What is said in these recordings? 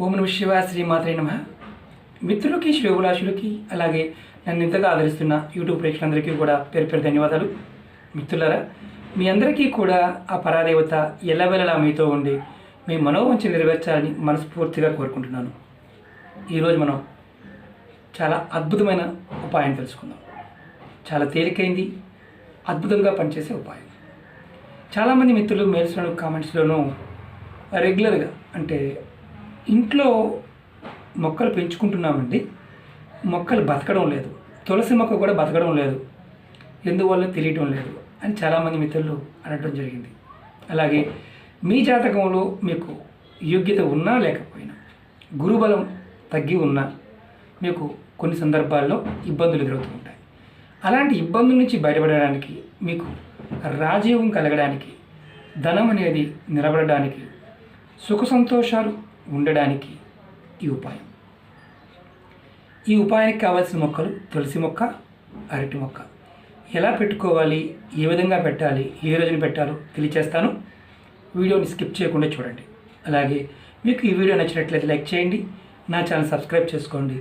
ఓం నమః శివాయ, శ్రీమాత్రే నమః. మిత్రులకి, శ్రేయోభిలాషులకి, అలాగే నన్ను ఇంతగా ఆదరిస్తున్న యూట్యూబ్ ప్రేక్షకులందరికీ కూడా పేరు పేరు ధన్యవాదాలు. మిత్రులారా, మీ అందరికీ కూడా ఆ పరాదేవత ఎల్లవెల్లలా మీతో ఉండి మీ మనోవంచ నెరవేర్చాలని మనస్ఫూర్తిగా కోరుకుంటున్నాను. ఈరోజు మనం చాలా అద్భుతమైన ఉపాయం తెలుసుకుందాం. చాలా తేలికైంది, అద్భుతంగా పనిచేసే ఉపాయం. చాలామంది మిత్రులు మెయిల్స్లోను, కామెంట్స్లోనూ రెగ్యులర్గా అంటే ఇంట్లో మొక్కలు పెంచుకుంటున్నామండి, మొక్కలు బతకడం లేదు, తులసి మొక్క కూడా బతకడం లేదు, ఎందువల్ల తెలియటం లేదు అని చాలామంది మిత్రులు అనడం జరిగింది. అలాగే మీ జాతకంలో మీకు యోగ్యత ఉన్నా లేకపోయినా, గురుబలం తగ్గి ఉన్నా మీకు కొన్ని సందర్భాల్లో ఇబ్బందులు ఎదురవుతూ ఉంటాయి. అలాంటి ఇబ్బందుల నుంచి బయటపడడానికి, మీకు రాజయోగం కలగడానికి, ధనం అనేది నిలబడడానికి, సుఖ సంతోషాలు ఉండడానికి ఈ ఉపాయం. ఈ ఉపాయానికి కావాల్సిన మొక్కలు తులసి మొక్క, అరటి మొక్క. ఎలా పెట్టుకోవాలి, ఏ విధంగా పెట్టాలి, ఏ రోజున పెట్టాలో తెలియచేస్తాను. వీడియోని స్కిప్ చేయకుండా చూడండి. అలాగే మీకు ఈ వీడియో నచ్చినట్లయితే లైక్ చేయండి, నా ఛానల్ సబ్స్క్రైబ్ చేసుకోండి,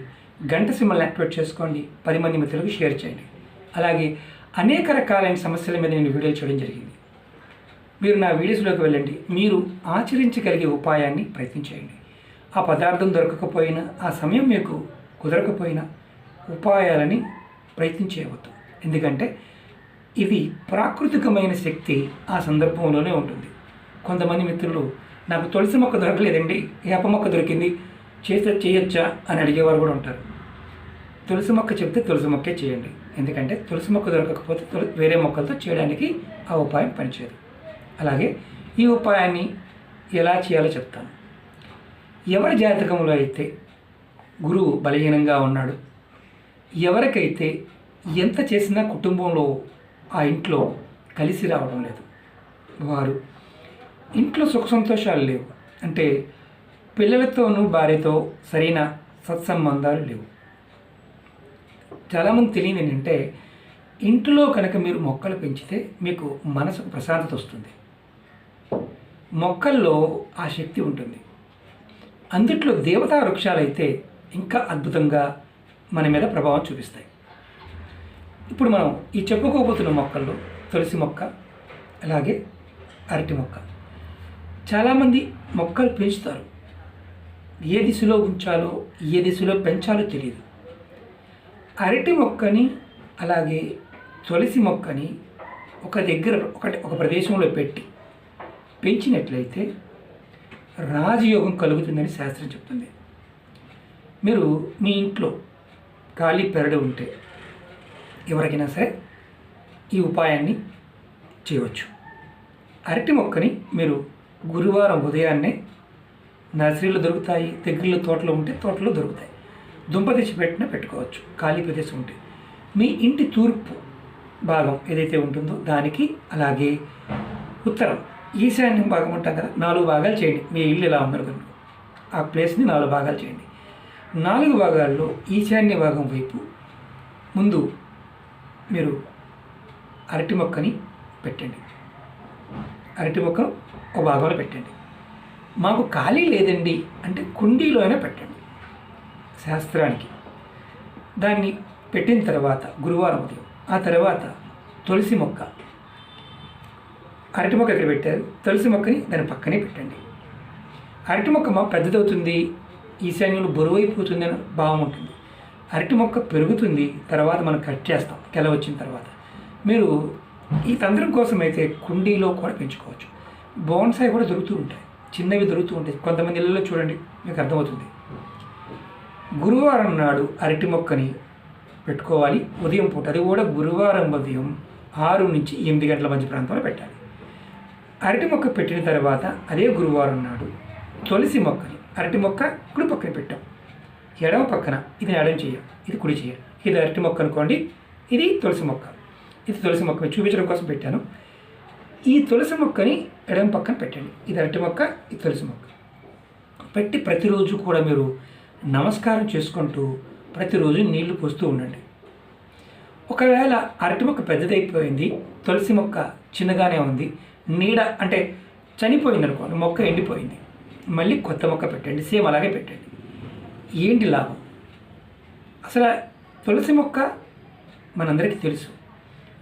గంట సింబల్ని యాక్టివేట్ చేసుకోండి, 10 మంది మిత్రులకు షేర్ చేయండి. అలాగే అనేక రకాలైన సమస్యల మీద నేను వీడియోలు చేయడం జరిగింది. మీరు నా వీడియోస్లోకి వెళ్ళండి, మీరు ఆచరించగలిగే ఉపాయాన్ని ప్రయత్నించేయండి. ఆ పదార్థం దొరకకపోయినా, ఆ సమయం మీకు కుదరకపోయినా ఉపాయాలని ప్రయత్నించేయవద్దు. ఎందుకంటే ఇది ప్రాకృతికమైన శక్తి ఆ సందర్భంలోనే ఉంటుంది. కొంతమంది మిత్రులు నాకు తులసి మొక్క దొరకలేదండి, వేప మొక్క దొరికింది, చేయొచ్చా అని అడిగేవారు కూడా ఉంటారు. తులసి మొక్క చెప్తే తులసి మొక్కే చేయండి. ఎందుకంటే తులసి మొక్క దొరకకపోతే వేరే మొక్కలతో చేయడానికి ఆ ఉపాయం పనిచేయదు. అలాగే ఈ ఉపాయాన్ని ఎలా చేయాలో చెప్తాను. ఎవరి జాతకంలో అయితే గురువు బలహీనంగా ఉన్నాడు, ఎవరికైతే ఎంత చేసినా కుటుంబంలో ఆ ఇంట్లో కలిసి రావడం లేదు, వారు ఇంట్లో సుఖ సంతోషాలు లేవు, అంటే పిల్లలతోనూ భార్యతో సరైన సత్సంబంధాలు లేవు. చాలామంది తెలియదు ఏంటంటే, ఇంట్లో కనుక మీరు మొక్కలు పెంచితే మీకు మనసుకు ప్రశాంతత వస్తుంది. మొక్కల్లో ఆ శక్తి ఉంటుంది. అందుట్లో దేవతా వృక్షాలు అయితే ఇంకా అద్భుతంగా మన మీద ప్రభావం చూపిస్తాయి. ఇప్పుడు మనం ఈ చెప్పుకోబోతున్న మొక్కల్లో తులసి మొక్క, అలాగే అరటి మొక్క. చాలామంది మొక్కలు పెంచుతారు, ఏ దిశలో ఉంచాలో, ఏ దిశలో పెంచాలో తెలియదు. అరటి మొక్కని అలాగే తులసి మొక్కని ఒక దగ్గర ఒక ప్రదేశంలో పెంచినట్లయితే రాజయోగం కలుగుతుందని శాస్త్రం చెప్తుంది. మీరు మీ ఇంట్లో ఖాళీ పెరడు ఉంటే ఎవరికైనా సరే ఈ ఉపాయాన్ని చేయవచ్చు. అరటి మొక్కని మీరు గురువారం ఉదయాన్నే నర్సరీలో దొరుకుతాయి, దగ్గరలో తోటలో ఉంటే తోటలో దొరుకుతాయి, దుంప తెచ్చి పెట్టుకోవచ్చు. ఖాళీ ప్రదేశం ఉంటే మీ ఇంటి తూర్పు భాగం ఏదైతే ఉంటుందో దానికి, అలాగే ఉత్తరం ఈశాన్యం భాగం ఉంటాం కదా, 4 భాగాలు చేయండి. మీ ఇల్లు ఎలా ఉందనుకోండి, ఆ ప్లేస్ని 4 భాగాలు చేయండి. 4 భాగాల్లో ఈశాన్య భాగం వైపు ముందు మీరు అరటి మొక్కని పెట్టండి. అరటి మొక్కను ఒక భాగంలో పెట్టండి. మాకు ఖాళీ లేదండి అంటే కుండీలో అయినా పెట్టండి. శాస్త్రానికి దాన్ని పెట్టిన తర్వాత గురువారం ఉదయం, ఆ తర్వాత తులసి మొక్క, అరటి మొక్క ఇక్కడ పెట్టారు, తులసి మొక్కని దాని పక్కనే పెట్టండి. అరటి మొక్క పెద్దదవుతుంది, ఈశాన్యంలో బరువైపోతుంది అని భావం ఉంటుంది. అరటి మొక్క పెరుగుతుంది, తర్వాత మనం కట్ చేస్తాం కెల వచ్చిన తర్వాత. మీరు ఈ తంత్రం కోసం అయితే కుండీలో కూడా పెంచుకోవచ్చు. బోన్సాయి కూడా దొరుకుతూ ఉంటాయి, చిన్నవి దొరుకుతూ ఉంటాయి. కొంతమంది ఇళ్ళలో చూడండి, మీకు అర్థమవుతుంది. గురువారం నాడు అరటి మొక్కని పెట్టుకోవాలి, ఉదయం పూట. అది కూడా గురువారం ఉదయం 6 నుంచి 8 గంటల మధ్య ప్రాంతంలో పెట్టాలి. అరటి మొక్క పెట్టిన తర్వాత అదే గురువారం నాడు తులసి మొక్కని, అరటి మొక్క కుడి పక్కన పెట్టాం, ఎడమ పక్కన ఇది ఎడమ చేయం, ఇది కుడి చేయం. ఇది అరటి మొక్క అనుకోండి, ఇది తులసి మొక్క. ఇది తులసి మొక్క చూపించడం కోసం పెట్టాను. ఈ తులసి మొక్కని ఎడమ పక్కన పెట్టండి. ఇది అరటి మొక్క, ఇది తులసి మొక్క పెట్టి ప్రతిరోజు కూడా మీరు నమస్కారం చేసుకుంటూ ప్రతిరోజు నీళ్లు పోస్తూ ఉండండి. ఒకవేళ అరటి మొక్క పెద్దదైపోయింది, తులసి మొక్క చిన్నగానే ఉంది, నీడ అంటే చనిపోయింది అనుకోండి, మొక్క ఎండిపోయింది, మళ్ళీ కొత్త మొక్క పెట్టండి, సేమ్ అలాగే పెట్టండి. ఏంటి లాభం? అసలు తులసి మొక్క మనందరికీ తెలుసు,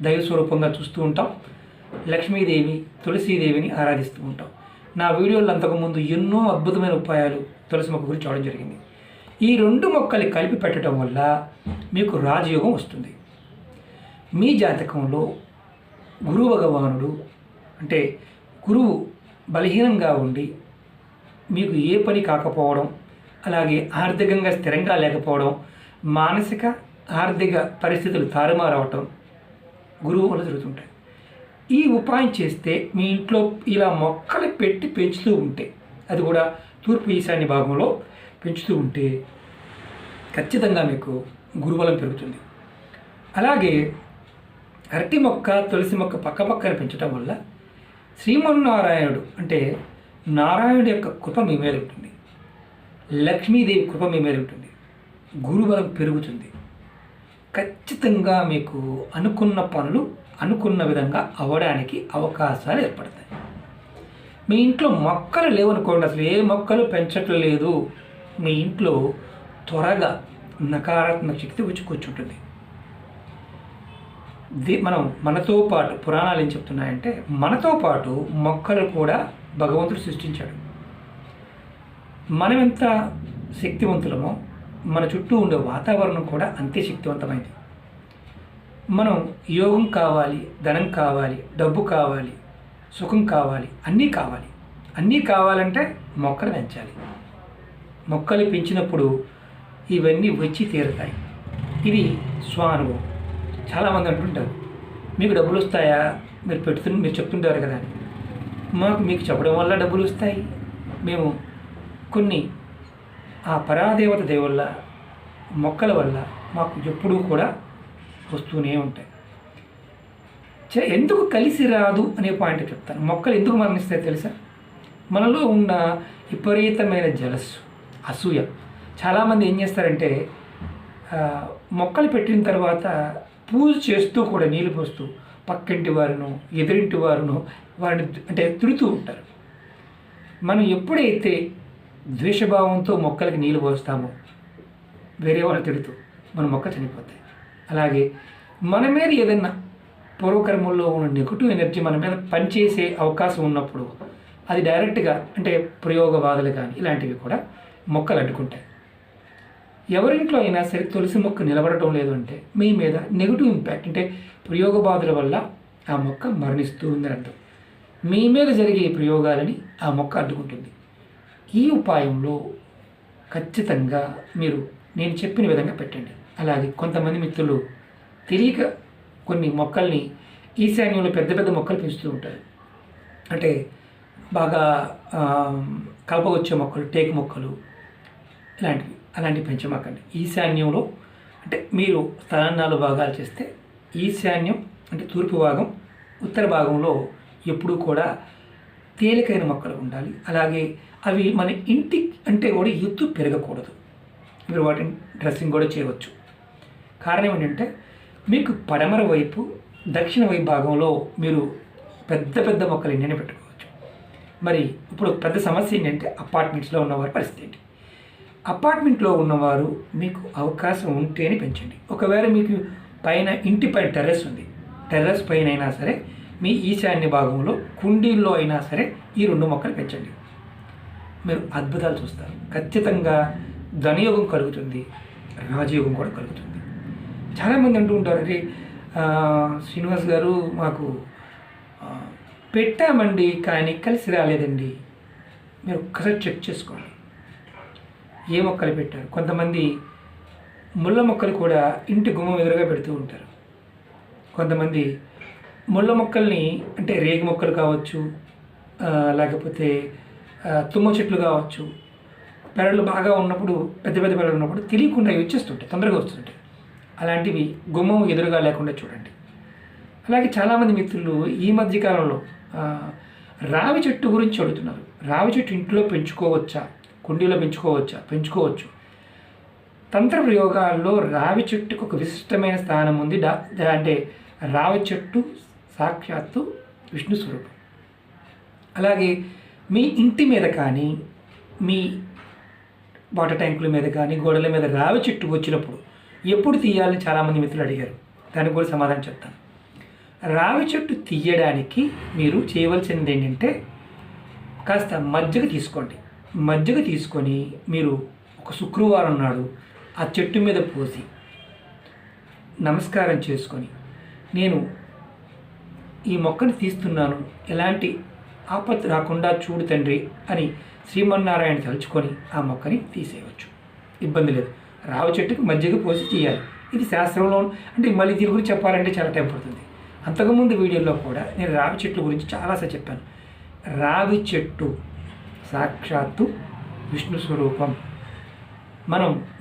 దైవ స్వరూపంగా చూస్తూ ఉంటాం. లక్ష్మీదేవి, తులసీదేవిని ఆరాధిస్తూ ఉంటాం. నా వీడియోలో అంతకుముందు ఎన్నో అద్భుతమైన ఉపాయాలు తులసి మొక్క గురించి చూడడం జరిగింది. ఈ 2 మొక్కలు కలిపి పెట్టడం వల్ల మీకు రాజయోగం వస్తుంది. మీ జాతకంలో గురు భగవానుడు అంటే గురువు బలహీనంగా ఉండి మీకు ఏ పని కాకపోవడం, అలాగే ఆర్థికంగా స్థిరంగా లేకపోవడం, మానసిక ఆర్థిక పరిస్థితులు తారుమారవటం గురువు వల్ల జరుగుతుంటాయి. ఈ ఉపాయం చేస్తే మీ ఇంట్లో ఇలా మొక్కలు పెట్టి పెంచుతూ ఉంటే, అది కూడా తూర్పు ఈశాన్య భాగంలో పెంచుతూ ఉంటే ఖచ్చితంగా మీకు గురుబలం పెరుగుతుంది. అలాగే అరటి మొక్క, తులసి మొక్క పక్కపక్కన పెంచడం వల్ల శ్రీమన్నారాయణుడు అంటే నారాయణుడి యొక్క కృప మీ మీద ఉంటుంది, లక్ష్మీదేవి కృప మీ మీద ఉంటుంది, గురుబలం పెరుగుతుంది. ఖచ్చితంగా మీకు అనుకున్న పనులు అనుకున్న విధంగా అవ్వడానికి అవకాశాలు ఏర్పడతాయి. మీ ఇంట్లో మొక్కలు లేవనుకోండి, అసలు ఏ మొక్కలు పెంచట్లేదు, మీ ఇంట్లో త్వరగా నకారాత్మక శక్తి వచ్చి కూర్చుంటుంది. మనతో పాటు పురాణాలు ఏం చెప్తున్నాయంటే, మనతో పాటు మొక్కలు కూడా భగవంతుడు సృష్టించాడు. మనం ఎంత శక్తివంతులమో మన చుట్టూ ఉండే వాతావరణం కూడా అంతే శక్తివంతమైంది. మనం యోగం కావాలి, ధనం కావాలి, డబ్బు కావాలి, సుఖం కావాలి, అన్నీ కావాలంటే మొక్కలు పెంచాలి. మొక్కలు పెంచినప్పుడు ఇవన్నీ వచ్చి తీరుతాయి. ఇది స్వానుభవం. చాలామంది అంటుంటారు, మీకు డబ్బులు వస్తాయా, మీరు చెప్తుంటారు కదా అని. మీకు చెప్పడం వల్ల డబ్బులు వస్తాయి. మేము కొన్ని ఆ పరాదేవత దేవుళ్ళ మొక్కల వల్ల మాకు ఎప్పుడూ కూడా వస్తూనే ఉంటాయి. ఎందుకు కలిసి రాదు అనే పాయింట్ చెప్తాను. మొక్కలు ఎందుకు మరణిస్తాయి తెలుసా? మనలో ఉన్న విపరీతమైన జలస్సు, అసూయ. చాలామంది ఏం చేస్తారంటే, మొక్కలు పెట్టిన తర్వాత పూజ చేస్తూ కూడా నీళ్ళు పోస్తూ పక్కింటి వారును ఎదురింటి వారును వారిని అంటే తిడుతూ ఉంటారు. మనం ఎప్పుడైతే ద్వేషభావంతో మొక్కలకి నీళ్ళు పోస్తామో వేరే వాళ్ళు తిడుతూ మన మొక్క చనిపోతాయి. అలాగే మన మీద ఏదైనా పూర్వకర్మల్లో ఉన్న నెగిటివ్ ఎనర్జీ మన మీద పనిచేసే అవకాశం ఉన్నప్పుడు అది డైరెక్ట్గా అంటే ప్రయోగ బాధలు కానీ ఇలాంటివి కూడా మొక్కలు అడ్డుకుంటాయి. ఎవరింట్లో అయినా సరే తులసి మొక్క నిలబడటం లేదు అంటే మీ మీద నెగిటివ్ ఇంపాక్ట్ అంటే ప్రయోగ బాధల వల్ల ఆ మొక్క మరణిస్తూ ఉందని అర్థం. మీ మీద జరిగే ప్రయోగాలని ఆ మొక్క అడ్డుకుంటుంది. ఈ ఉపాయంలో ఖచ్చితంగా మీరు నేను చెప్పిన విధంగా పెట్టండి. అలాగే కొంతమంది మిత్రులు తెలియక కొన్ని మొక్కల్ని ఈశాన్యంలో పెద్ద పెద్ద మొక్కలు పెంచుతూ ఉంటారు. అంటే బాగా కలప వచ్చే మొక్కలు, టేకు మొక్కలు అలాంటివి పెంచమాకండి. ఈశాన్యంలో అంటే మీరు స్థలాన్ని 4 భాగాలు చేస్తే ఈశాన్యం అంటే తూర్పు భాగం, ఉత్తర భాగంలో ఎప్పుడూ కూడా తేలికైన మొక్కలు ఉండాలి. అలాగే అవి మన ఇంటి అంటే కూడా ఎత్తు పెరగకూడదు. మీరు వాటిని డ్రెస్సింగ్ కూడా చేయవచ్చు. కారణం ఏంటంటే మీకు పడమర వైపు, దక్షిణ వైపు భాగంలో మీరు పెద్ద పెద్ద మొక్కలు ఎన్నైనా పెట్టుకోవచ్చు. మరి ఇప్పుడు పెద్ద సమస్య ఏంటంటే అపార్ట్మెంట్స్లో ఉన్నవారి పరిస్థితి ఏంటి? అపార్ట్మెంట్లో ఉన్నవారు మీకు అవకాశం ఉంటేనే పెంచండి. ఒకవేళ మీకు పైన ఇంటి పైన టెర్రస్ ఉంది, టెర్రస్ పైన అయినా సరే మీ ఈశాన్య భాగంలో కుండీల్లో అయినా సరే ఈ 2 మొక్కలు పెంచండి. మీరు అద్భుతాలు చూస్తారు. ఖచ్చితంగా ధనయోగం కలుగుతుంది, రాజయోగం కూడా కలుగుతుంది. చాలామంది అంటూ ఉంటారు, అరే శ్రీనివాస్ గారు మాకు పెట్టామండి కానీ కలిసి రాలేదండి. మీరు ఒక్కసారి చెక్ చేసుకోండి ఏ మొక్కలు పెట్టారు. కొంతమంది ముళ్ళ మొక్కలు కూడా ఇంటి గుమ్మం ఎదురుగా పెడుతూ ఉంటారు. కొంతమంది ముళ్ళ మొక్కల్ని అంటే రేగి మొక్కలు కావచ్చు, లేకపోతే తుమ్మ చెట్లు కావచ్చు, పెరళ్ళు బాగా ఉన్నప్పుడు పెద్ద పెద్ద పెరళ్ళు ఉన్నప్పుడు తెలియకుండా అవి వచ్చేస్తుంటాయి, తొందరగా వస్తుంటాయి. అలాంటివి గుమ్మం ఎదురుగా లేకుండా చూడండి. అలాగే చాలామంది మిత్రులు ఈ మధ్యకాలంలో రావి చెట్టు గురించి అడుగుతున్నారు. రావి చెట్టు ఇంట్లో పెంచుకోవచ్చా, కుండీలో పెంచుకోవచ్చు. తంత్ర ప్రయోగాల్లో రావి చెట్టుకు ఒక విశిష్టమైన స్థానం ఉంది. అంటే రావి చెట్టు సాక్షాత్తు విష్ణు స్వరూపం. అలాగే మీ ఇంటి మీద కానీ మీ వాటర్ ట్యాంకుల మీద కానీ గోడల మీద రావి చెట్టు వచ్చినప్పుడు ఎప్పుడు తీయాలని చాలామంది మిత్రులు అడిగారు. దానికి కూడా సమాధానం చెప్తాను. రావి చెట్టు తీయడానికి మీరు చేయవలసింది ఏంటంటే కాస్త మజ్జిగ తీసుకోండి. మజ్జిగ తీసుకొని మీరు ఒక శుక్రవారం నాడు ఆ చెట్టు మీద పోసి నమస్కారం చేసుకొని, నేను ఈ మొక్కను తీస్తున్నాను, ఎలాంటి ఆపత్తు రాకుండా చూడు తండ్రి అని శ్రీమన్నారాయణ తలుచుకొని ఆ మొక్కని తీసేయవచ్చు. ఇబ్బంది లేదు. రావి చెట్టుకి మజ్జిగ పోసి చేయాలి. ఇది శాస్త్రంలో, అంటే మళ్ళీ దీని గురించి చెప్పాలంటే చాలా టైం పడుతుంది. అంతకుముందు వీడియోలో కూడా నేను రావి చెట్ల గురించి చాలాసార్లు చెప్పాను. రావి చెట్టు సాక్షాత్తు విష్ణు స్వరూపం.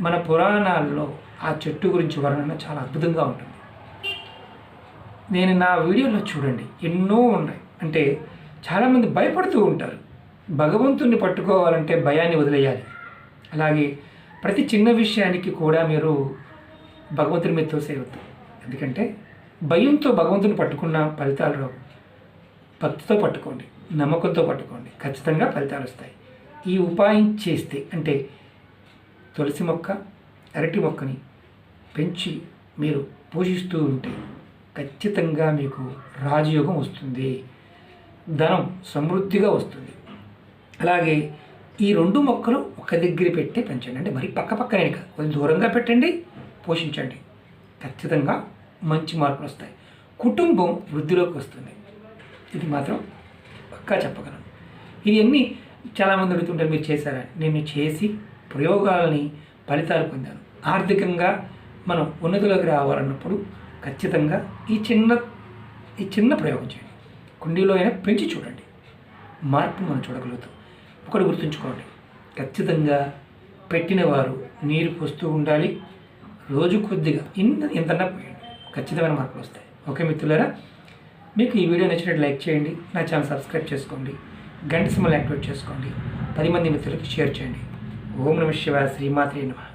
మన పురాణాల్లో ఆ చెట్టు గురించి వర్ణన చాలా అద్భుతంగా ఉంటుంది. నేను నా వీడియోలో చూడండి, ఎన్నో ఉన్నాయి. అంటే చాలామంది భయపడుతూ ఉంటారు. భగవంతుణ్ణి పట్టుకోవాలంటే భయాన్ని వదిలేయాలి. అలాగే ప్రతి చిన్న విషయానికి కూడా మీరు భగవంతుని మీద తోసేయవద్దు. ఎందుకంటే భయంతో భగవంతుని పట్టుకున్న ఫలితాలు రావు. భక్తితో పట్టుకోండి, నమ్మకంతో పట్టుకోండి, ఖచ్చితంగా ఫలితాలు వస్తాయి. ఈ ఉపాయం చేస్తే, అంటే తులసి మొక్క, అరటి మొక్కని పెంచి మీరు పోషిస్తూ ఉంటే ఖచ్చితంగా మీకు రాజయోగం వస్తుంది, ధనం సమృద్ధిగా వస్తుంది. అలాగే ఈ 2 మొక్కలు ఒక దగ్గర పెట్టి పెంచండి. అంటే మరి పక్కనే కాదు, కొంచెం దూరంగా పెట్టండి, పోషించండి. ఖచ్చితంగా మంచి మార్పులు వస్తాయి. కుటుంబం వృద్ధిలోకి వస్తుంది. ఇది మాత్రం పక్కా చెప్పగలను. ఇవన్నీ చాలామంది అడుగుతుంటారు, మీరు చేశారా? నేను చేసి ప్రయోగాలని ఫలితాలు పొందాను. ఆర్థికంగా మనం ఉన్నతిలోకి రావాలన్నప్పుడు ఖచ్చితంగా ఈ చిన్న ప్రయోగం చేయండి. కుండీలో అయినా పెంచి చూడండి, మార్పు మనం చూడగలుగుతాం. ఒకటి గుర్తుంచుకోండి, ఖచ్చితంగా పెట్టిన వారు నీరు పోస్తూ ఉండాలి. రోజు కొద్దిగా ఇంతన్నా పోయండి, ఖచ్చితమైన మార్పులు వస్తాయి. ఓకే మిత్రులారా, మీకు ఈ వీడియో నచ్చినట్టు లైక్ చేయండి, నా ఛానల్ సబ్స్క్రైబ్ చేసుకోండి, గంట సింబల్ యాక్టివేట్ చేసుకోండి, 10 మంది మిత్రులకు షేర్ చేయండి. ఓం నమః శివాయ. శ్రీమాత్రే నమః.